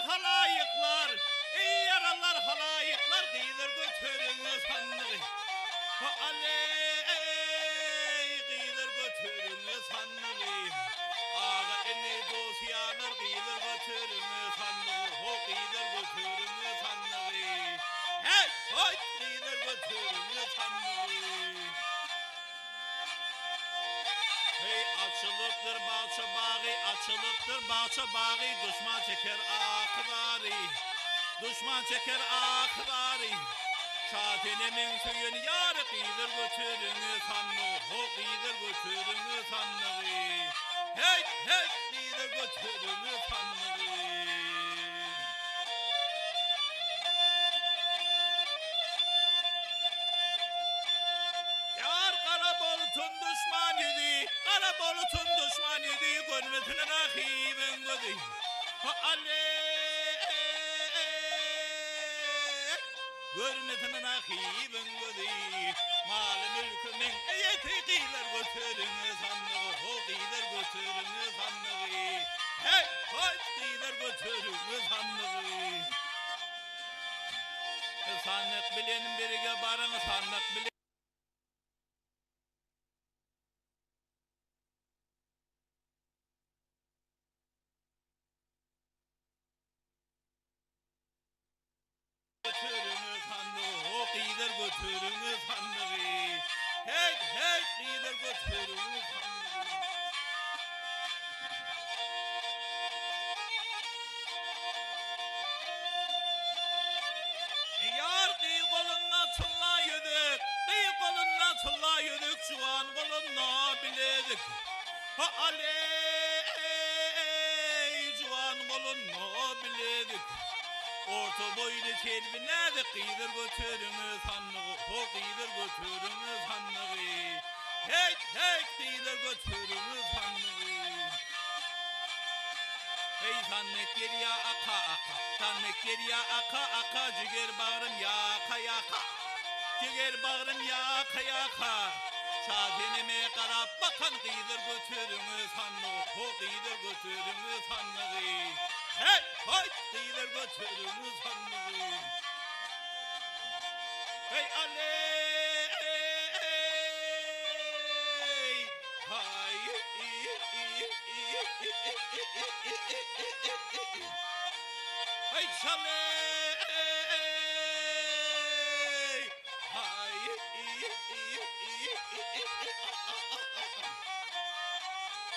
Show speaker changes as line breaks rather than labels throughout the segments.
halayıklar, ey yaralar halayıklar, kıydır götürünüz hanlığı. Aley, kıydır götürünüz hanlığı. Ağa eni dosyalar, kıydır götürünüz hanlığı. Kıydır götürünüz hanlığı. Hey, hoy, kıydır götürünüz hanlığı. Hey, açılıktır bahçe bağı, açılıktır bahçe bağı, düşman çeker akvari, düşman çeker akvari. Şatinimin köyün yarı kıydır götürünüz hanlığı, kıydır götürünüz hanlığı. Hey, hey, kıydır götürünüz hanlığı. Yar kara bolutun düşman yedi, kara bolutun düşman yedi, gönlütünün ahibin gödü. Aley, gönlütünün ahibin gödü. Malı mülkünün eyeti kıylar götürünüz hanlığı, kıylar götürünüz hanlığı. Hey, hoy, kıylar götürünüz hanlığı. Sanık bilen birige barın, sanık bilen. Götürünüz hanlığı, kıydır götürünüz hanlığı. Hey, hey, kıydır götürünüz hanlığı. Yar kıy kolunla çılla yüdük, kıy kolunla çılla yüdük, çuvan kolunla biledik. Aley, çuvan kolunla biledik. Orta boylu kelbine de kıydır götürünüz hanlığı, kıydır götürünüz hanlığı. Hey, hey, kıydır götürünüz hanlığı. Hey, sannek geriye aka aka, sannek geriye aka aka, ciger bağrım yaka yaka, ciger bağrım yaka yaka. Şadenime karab bakan kıydır götürünüz hanlığı, kıydır götürünüz hanlığı. Hey, hoy, kıydır götürünüz hanlığı. Hey, aley, hay, hey, şaley, hay,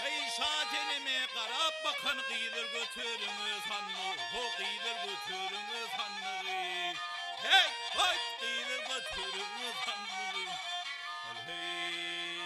hey, şadenime karab bakan kıydır götürünüz hanlığı, kıydır götürünüz hanlığı. Hey, hoy, kıydır götürünüz hanlığı. Hey.